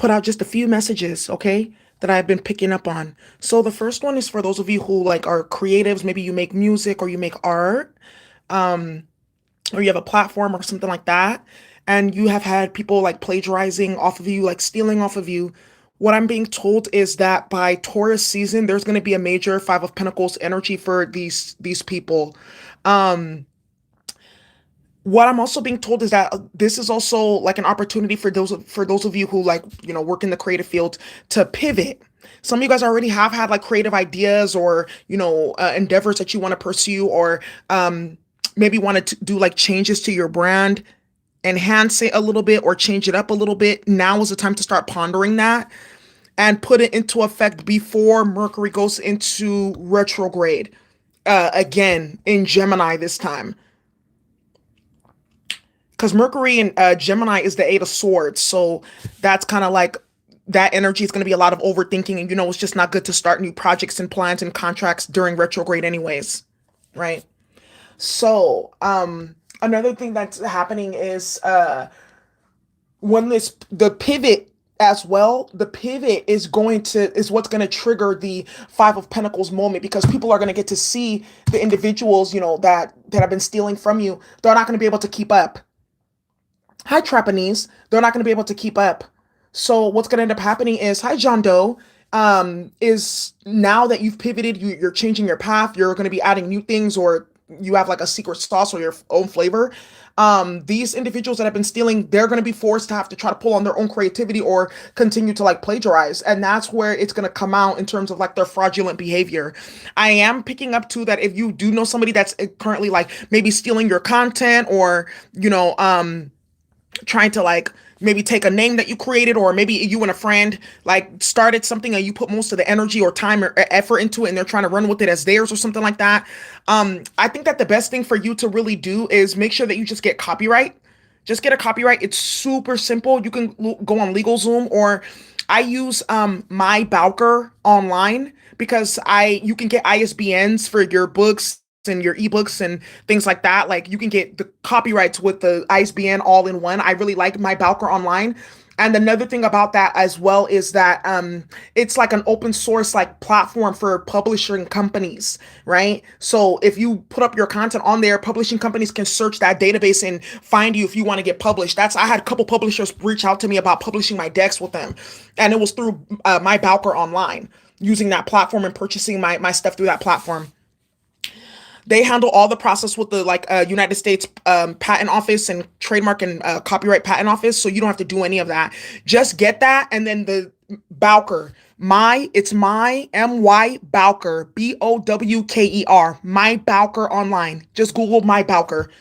put out just a few messages, okay, that I've been picking up on. So the first one is for those of you who like are creatives, maybe you make music or you make art, um, or you have a platform or something like that, and you have had people like plagiarizing off of you, like stealing off of you. What I'm being told is that by Taurus season, there's going to be a major Five of Pentacles energy for these people. Um, what I'm also being told is that this is also like an opportunity for those of you who like, work in the creative field to pivot. Some of you guys already have had like creative ideas or, endeavors that you want to pursue or maybe want to do like changes to your brand, enhance it a little bit or change it up a little bit. Now is the time to start pondering that and put it into effect before Mercury goes into retrograde again in Gemini this time, because Mercury in Gemini is the Eight of Swords. So that's kind of like that energy is going to be a lot of overthinking. And, it's just not good to start new projects and plans and contracts during retrograde, anyways. Right. So, another thing that's happening is when the pivot as well, the pivot is what's going to trigger the Five of Pentacles moment, because people are going to get to see the individuals, that have been stealing from you. They're not going to be able to keep up. Hi, Trapanese. They're not going to be able to keep up. So what's going to end up happening is, hi, John Doe, is now that you've pivoted, you're changing your path, you're going to be adding new things, or you have like a secret sauce or your own flavor. These individuals that have been stealing, they're going to be forced to have to try to pull on their own creativity or continue to like plagiarize. And that's where it's going to come out in terms of like their fraudulent behavior. I am picking up too that if you do know somebody that's currently like maybe stealing your content or, trying to like maybe take a name that you created, or maybe you and a friend like started something and you put most of the energy or time or effort into it and they're trying to run with it as theirs or something like that. I think that the best thing for you to really do is make sure that you just get copyright. Just get a copyright. It's super simple. You can go on LegalZoom, or I use my Bowker online, because I you can get ISBNs for your books and your ebooks and things like that. Like you can get the copyrights with the ISBN all in one. I really like my Bowker online. And another thing about that as well is that it's like an open source like platform for publishing companies, right? So if you put up your content on there, publishing companies can search that database and find you if you want to get published. I had a couple publishers reach out to me about publishing my decks with them, and it was through my Bowker online, using that platform and purchasing my stuff through that platform. They handle all the process with the like United States Patent Office and Trademark and Copyright Patent Office, so you don't have to do any of that. Just get that, and then the Bowker, it's my my Bowker, Bowker, my Bowker online. Just Google my Bowker.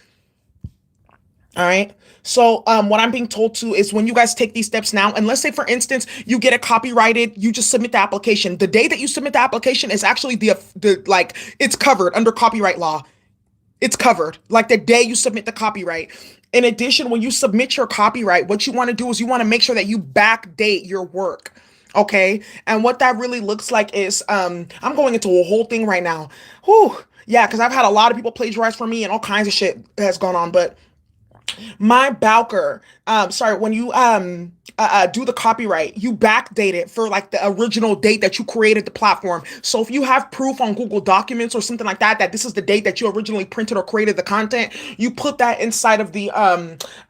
All right. So what I'm being told to is, when you guys take these steps now, and let's say for instance you get it copyrighted, you just submit the application. The day that you submit the application is actually the like it's covered under copyright law. It's covered like the day you submit the copyright. In addition, when you submit your copyright, what you want to do is you want to make sure that you backdate your work. Okay. And what that really looks like is I'm going into a whole thing right now. Whew. Yeah, because I've had a lot of people plagiarize from me and all kinds of shit has gone on, but my Bowker, sorry, when you do the copyright, you backdate it for like the original date that you created the platform. So if you have proof on Google Documents or something like that, that this is the date that you originally printed or created the content, you put that inside of the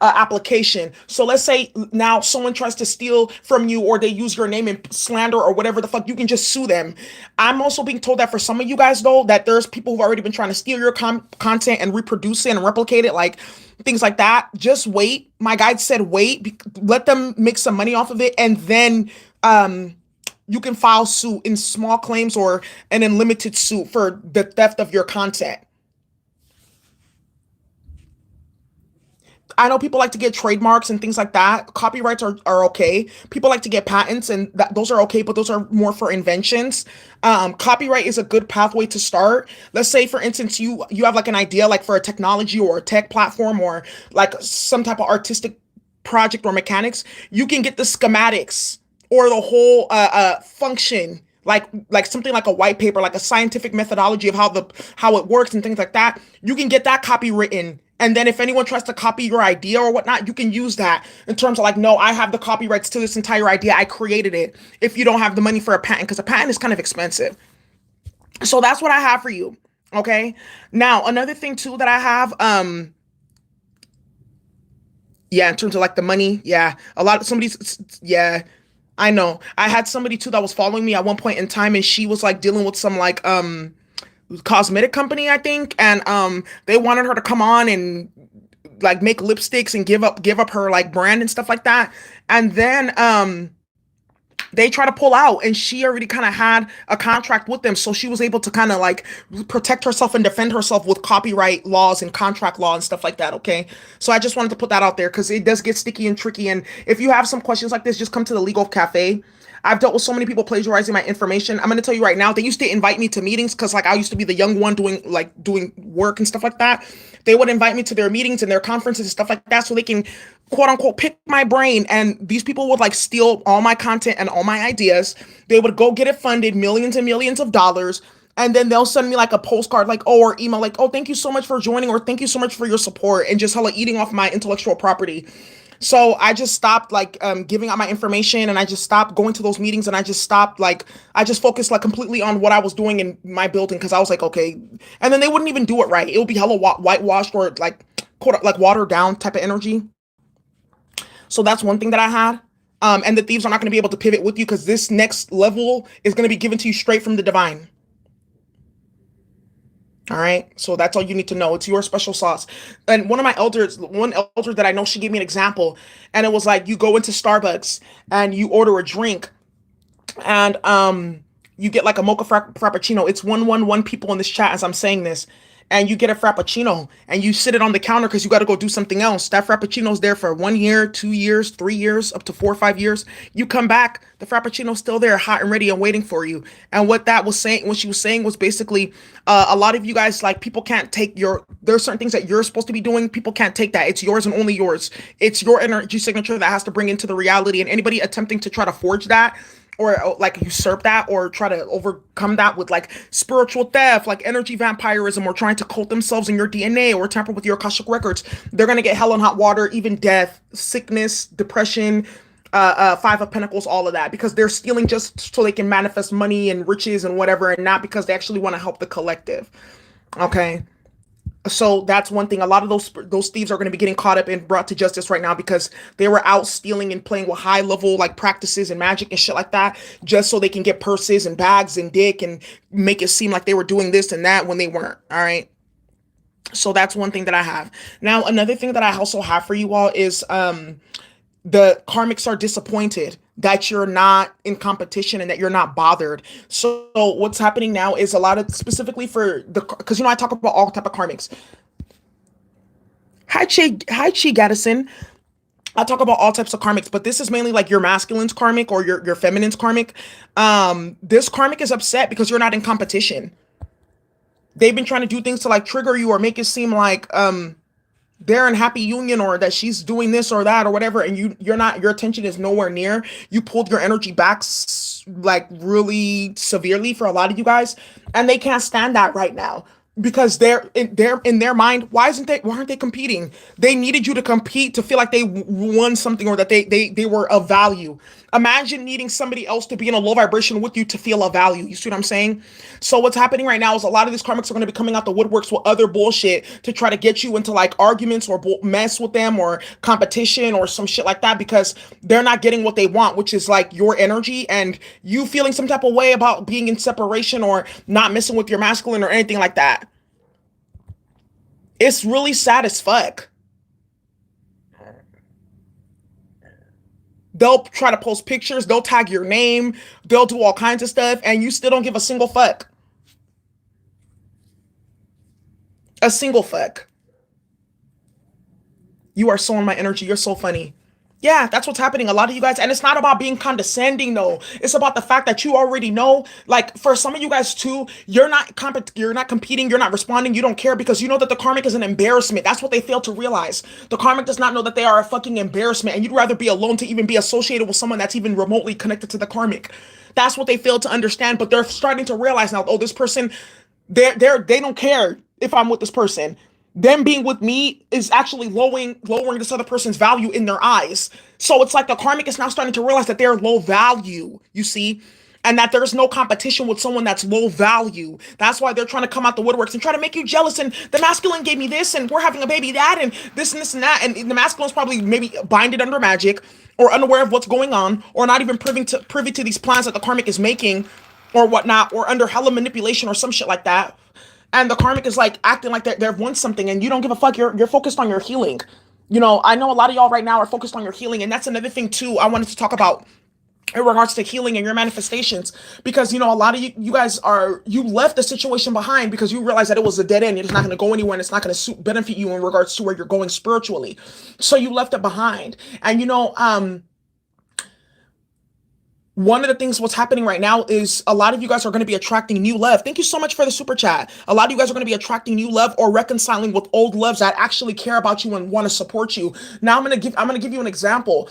application. So let's say now someone tries to steal from you, or they use your name in slander or whatever the fuck, you can just sue them. I'm also being told that for some of you guys though, that there's people who've already been trying to steal your content and reproduce it and replicate it, like things like that. Just wait. My guide said wait, let them make some money off of it, and then you can file suit in small claims or an unlimited suit for the theft of your content. I know people like to get trademarks and things like that. Copyrights are okay. People like to get patents, and those are okay, but those are more for inventions. Copyright is a good pathway to start. Let's say, for instance, you have like an idea like for a technology or a tech platform or like some type of artistic project or mechanics. You can get the schematics or the whole function, like something like a white paper, like a scientific methodology of how it works and things like that. You can get that copywritten And then if anyone tries to copy your idea or whatnot, you can use that in terms of like, no, I have the copyrights to this entire idea. I created it. If you don't have the money for a patent, because a patent is kind of expensive. So that's what I have for you. Okay. Now, another thing too that I have, yeah, in terms of like the money, yeah, a lot of somebody's, yeah, I know. I had somebody too that was following me at one point in time, and she was like dealing with some like cosmetic company, I think, and they wanted her to come on and like make lipsticks and give up her like brand and stuff like that. And then they try to pull out, and she already kind of had a contract with them, so she was able to kind of like protect herself and defend herself with copyright laws and contract law and stuff like that. Okay, so I just wanted to put that out there because it does get sticky and tricky, and if you have some questions like this, just come to the legal cafe. I've dealt with so many people plagiarizing my information. I'm going to tell you right now, they used to invite me to meetings because like I used to be the young one doing work and stuff like that. They would invite me to their meetings and their conferences and stuff like that so they can quote unquote pick my brain. And these people would like steal all my content and all my ideas. They would go get it funded, millions and millions of dollars. And then they'll send me like a postcard, like, oh, or email, like, oh, thank you so much for joining, or thank you so much for your support, and just hella eating off my intellectual property. So I just stopped like giving out my information, and I just stopped going to those meetings, and I just stopped like I just focused like completely on what I was doing in my building because I was like, okay. And then they wouldn't even do it right. It would be hella whitewashed or like like watered down type of energy. So that's one thing that I had. And the thieves are not going to be able to pivot with you because this next level is going to be given to you straight from the divine. All right. So that's all you need to know. It's your special sauce. And one elder that I know, she gave me an example. And it was like you go into Starbucks and you order a drink, and you get like a mocha frappuccino. It's 111 people in this chat as I'm saying this. And you get a frappuccino and you sit it on the counter because you got to go do something else. That frappuccino's there for 1 year, 2 years, 3 years, up to 4 or 5 years. You come back, the frappuccino's still there, hot and ready and waiting for you. And what she was saying was basically, a lot of you guys, like, people can't take there's certain things that you're supposed to be doing. People can't take that. It's yours and only yours. It's your energy signature that has to bring into the reality. And anybody attempting to try to forge that, or like usurp that, or try to overcome that with like spiritual theft, like energy vampirism, or trying to cult themselves in your DNA or tamper with your Akashic records, they're gonna get hell and hot water, even death, sickness, depression, Five of Pentacles, all of that, because they're stealing just so they can manifest money and riches and whatever, and not because they actually want to help the collective. Okay. So that's one thing. A lot of those thieves are going to be getting caught up and brought to justice right now because they were out stealing and playing with high level like practices and magic and shit like that, just so they can get purses and bags and dick and make it seem like they were doing this and that when they weren't. All right. So that's one thing that I have. Now, another thing that I also have for you all is the karmics are disappointed that you're not in competition and that you're not bothered. So what's happening now is a lot of, specifically for because I talk about all type of karmics. Hi Chi Gaddison. I talk about all types of karmics, but this is mainly like your masculine's karmic or your feminine's karmic. This karmic is upset because you're not in competition. They've been trying to do things to like trigger you or make it seem like they're in happy union, or that she's doing this or that or whatever, and you're not, your attention is nowhere near. You pulled your energy back like really severely for a lot of you guys, and they can't stand that right now because they're in their mind, why aren't they competing? They needed you to compete to feel like they won something, or that they were of value. Imagine needing somebody else to be in a low vibration with you to feel of value. You see what I'm saying? So what's happening right now is a lot of these karmics are going to be coming out the woodworks with other bullshit to try to get you into like arguments or mess with them or competition or some shit like that, because they're not getting what they want, which is like your energy and you feeling some type of way about being in separation or not messing with your masculine or anything like that. It's really sad as fuck. They'll try to post pictures, they'll tag your name, they'll do all kinds of stuff, and you still don't give a single fuck. A single fuck. You are so in my energy. You're so funny. Yeah, that's what's happening. A lot of you guys, and it's not about being condescending, though. It's about the fact that you already know, like for some of you guys too, you're not competing, you're not responding, you don't care because you know that the karmic is an embarrassment. That's what they fail to realize. The karmic does not know that they are a fucking embarrassment, and you'd rather be alone to even be associated with someone that's even remotely connected to the karmic. That's what they fail to understand, but they're starting to realize now, oh, this person, they don't care if I'm with this person. Them being with me is actually lowering this other person's value in their eyes. So it's like the karmic is now starting to realize that they're low value, you see, and that there's no competition with someone that's low value. That's why they're trying to come out the woodworks and try to make you jealous. And the masculine gave me this, and we're having a baby that, and this and that. And the masculine's probably maybe binded under magic or unaware of what's going on, or not even privy to these plans that the karmic is making, or whatnot, or under hella manipulation or some shit like that. And the karmic is like acting like they've won something, and you don't give a fuck. You're focused on your healing. I know a lot of y'all right now are focused on your healing, and that's another thing too I wanted to talk about in regards to healing and your manifestations, because a lot of you guys you left the situation behind because you realized that it was a dead end. It's not going to go anywhere, and it's not going to benefit you in regards to where you're going spiritually. So you left it behind. And one of the things what's happening right now is a lot of you guys are going to be attracting new love. Thank you so much for the super chat. A lot of you guys are going to be attracting new love or reconciling with old loves that actually care about you and want to support you. Now I'm going to give you an example.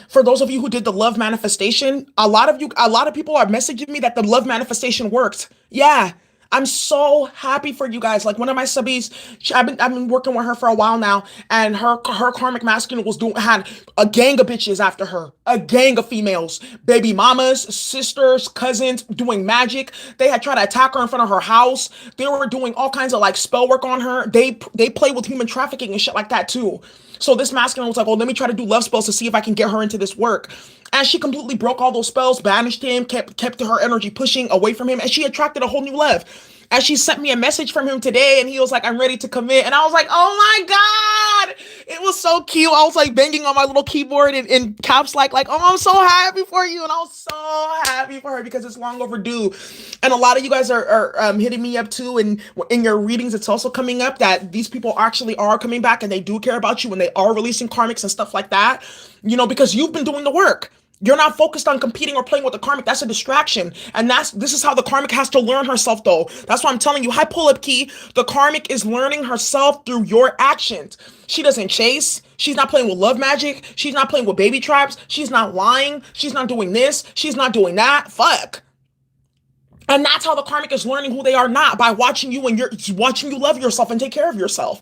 For those of you who did the love manifestation, a lot of people are messaging me that the love manifestation worked. Yeah. I'm so happy for you guys. Like one of my subbies, I've been working with her for a while now, and her karmic masculine had a gang of bitches after her, a gang of females, baby mamas, sisters, cousins, doing magic. They had tried to attack her in front of her house. They were doing all kinds of like spell work on her. They play with human trafficking and shit like that too. So this masculine was like, oh, let me try to do love spells to see if I can get her into this work. And she completely broke all those spells, banished him, kept her energy pushing away from him, and she attracted a whole new love. And she sent me a message from him today, and he was like, I'm ready to commit. And I was like, oh my God. It was so cute. I was like banging on my little keyboard in caps like, oh, I'm so happy for you. And I was so happy for her because it's long overdue. And a lot of you guys are hitting me up too. And in your readings, it's also coming up that these people actually are coming back and they do care about you, and they are releasing karmics and stuff like that, because you've been doing the work. You're not focused on competing or playing with the karmic. That's a distraction. And this is how the karmic has to learn herself, though. That's why I'm telling you, hi, pull up key. The karmic is learning herself through your actions. She doesn't chase. She's not playing with love magic. She's not playing with baby traps. She's not lying. She's not doing this. She's not doing that. Fuck. And that's how the karmic is learning who they are, not by watching you, and you're watching you love yourself and take care of yourself.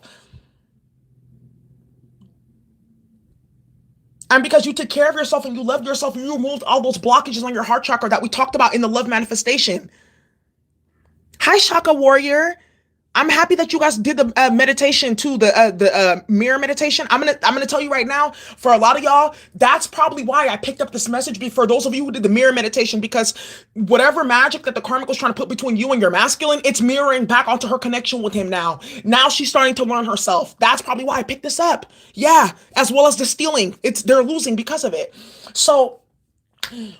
And because you took care of yourself and you loved yourself and you removed all those blockages on your heart chakra that we talked about in the love manifestation. Hi, Shaka Warrior. I'm happy that you guys did the meditation too, the mirror meditation. I'm gonna tell you right now, for a lot of y'all, that's probably why I picked up this message. For those of you who did the mirror meditation, because whatever magic that the karmic was trying to put between you and your masculine, it's mirroring back onto her connection with him now. Now she's starting to learn herself. That's probably why I picked this up. Yeah, as well as the stealing. They're losing because of it. So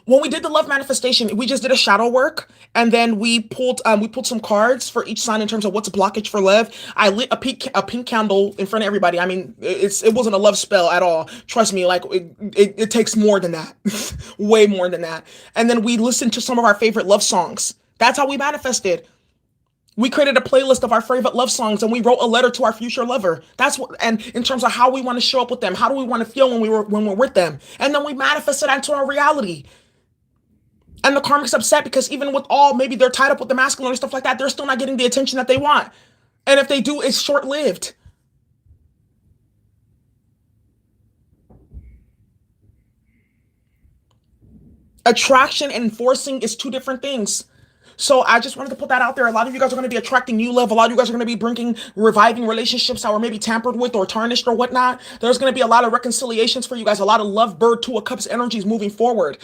when we did the love manifestation, we just did a shadow work, and then we pulled some cards for each sign in terms of what's a blockage for love. I lit a pink candle in front of everybody. I mean, it wasn't a love spell at all. Trust me, like it takes more than that, way more than that. And then we listened to some of our favorite love songs. That's how we manifested. We created a playlist of our favorite love songs, and we wrote a letter to our future lover. That's what, and in terms of how we want to show up with them, how do we want to feel when we're with them, and then we manifested that into our reality. And the karmic's upset because even with all, maybe they're tied up with the masculine and stuff like that, they're still not getting the attention that they want. And if they do, it's short lived. Attraction and forcing is two different things. So I just wanted to put that out there. A lot of you guys are going to be attracting new love. A lot of you guys are going to be reviving relationships that were maybe tampered with or tarnished or whatnot. There's going to be a lot of reconciliations for you guys. A lot of lovebird, Two of Cups energies moving forward.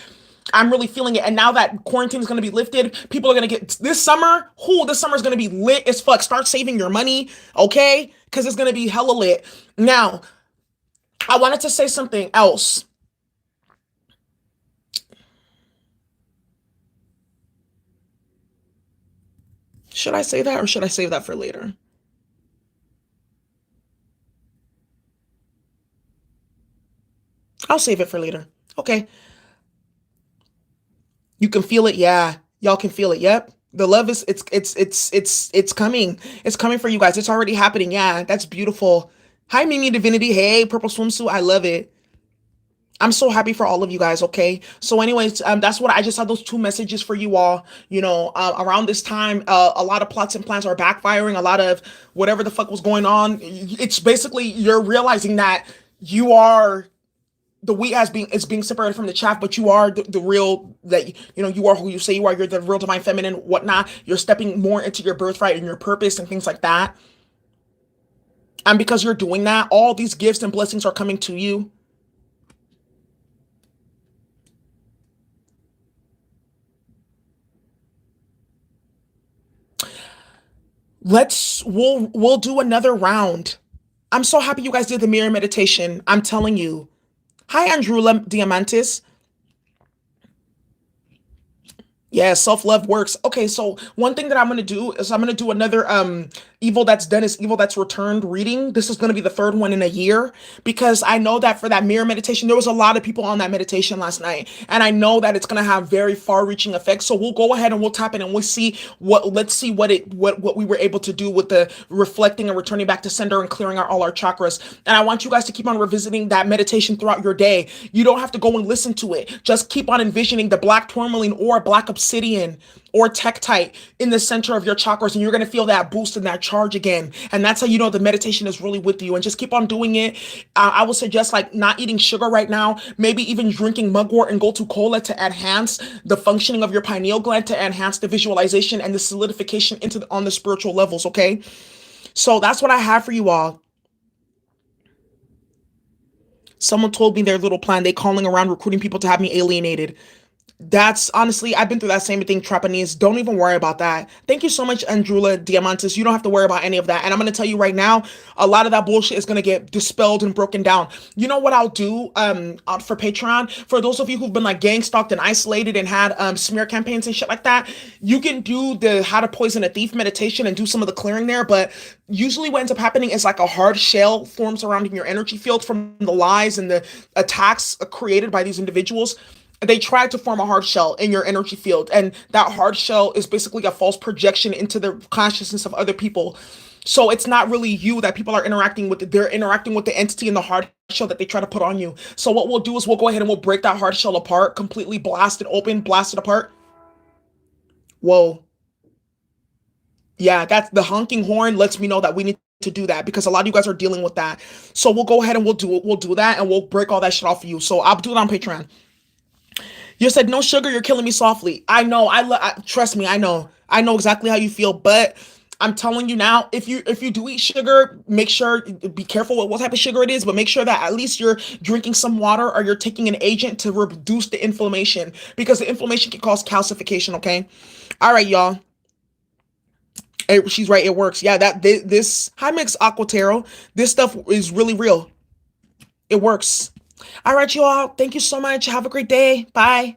I'm really feeling it. And now that quarantine is going to be lifted, people are going to get this summer. This summer is going to be lit as fuck. Start saving your money, okay? Because it's going to be hella lit. Now, I wanted to say something else. Should I say that or should I save that for later? I'll save it for later. Okay. You can feel it. Yeah. Y'all can feel it. Yep. The love is it's coming. It's coming for you guys. It's already happening. Yeah. That's beautiful. Hi, Mimi Divinity. Hey, purple swimsuit. I love it. I'm so happy for all of you guys. Okay. So, anyways, that's what I just had those two messages for you all. Around this time, a lot of plots and plans are backfiring. A lot of whatever the fuck was going on. It's basically you're realizing that you are the wheat has being is being separated from the chaff, but you are the real that you are who you say you are. You're the real divine feminine, whatnot. You're stepping more into your birthright and your purpose and things like that. And because you're doing that, all these gifts and blessings are coming to you. We'll do another round. I'm so happy you guys did the mirror meditation. I'm telling you. Hi, Andrula Diamantis. Yeah, self-love works. Okay, so one thing that I'm gonna do is I'm gonna do another evil that's done is evil that's returned reading. This is gonna be the third one in a year because I know that for that mirror meditation, there was a lot of people on that meditation last night, and I know that it's gonna have very far-reaching effects. So we'll go ahead and we'll tap in and we'll see let's see what we were able to do with the reflecting and returning back to sender and clearing out all our chakras. And I want you guys to keep on revisiting that meditation throughout your day. You don't have to go and listen to it. Just keep on envisioning the black tourmaline or black obsidian or tektite in the center of your chakras, and you're going to feel that boost and that charge again. And that's how you know the meditation is really with you. And just keep on doing it. I would suggest like not eating sugar right now, maybe even drinking mugwort and gotu kola to enhance the functioning of your pineal gland, to enhance the visualization and the solidification on the spiritual levels. Okay, so that's what I have for you all. Someone told me their little plan. They calling around recruiting people to have me alienated. That's honestly, I've been through that same thing, Trapanese. Don't even worry about that. Thank you so much, Andrula Diamantis. You don't have to worry about any of that. And I'm going to tell you right now, a lot of that bullshit is going to get dispelled and broken down. You know what I'll do for Patreon? For those of you who've been like gang stalked and isolated and had smear campaigns and shit like that, you can do the how to poison a thief meditation and do some of the clearing there. But usually what ends up happening is like a hard shell forms around in your energy field from the lies and the attacks created by these individuals. They try to form a hard shell in your energy field, and that hard shell is basically a false projection into the consciousness of other people. So it's not really you that people are interacting with. They're interacting with the entity in the hard shell that they try to put on you. So what we'll do is we'll go ahead and we'll break that hard shell apart, completely blast it open, blast it apart. Whoa. Yeah, that's the honking horn lets me know that we need to do that because a lot of you guys are dealing with that. So we'll go ahead and we'll do it. We'll do that and we'll break all that shit off for you. So I'll do it on Patreon. You said no sugar, you're killing me softly. I know. Trust me. I know exactly how you feel. But I'm telling you now, if you do eat sugar, make sure be careful with what type of sugar it is. But make sure that at least you're drinking some water or you're taking an agent to reduce the inflammation because the inflammation can cause calcification. Okay. All right, y'all. She's right. It works. Yeah. This high mix aquatero. This stuff is really real. It works. All right, you all. Thank you so much. Have a great day. Bye.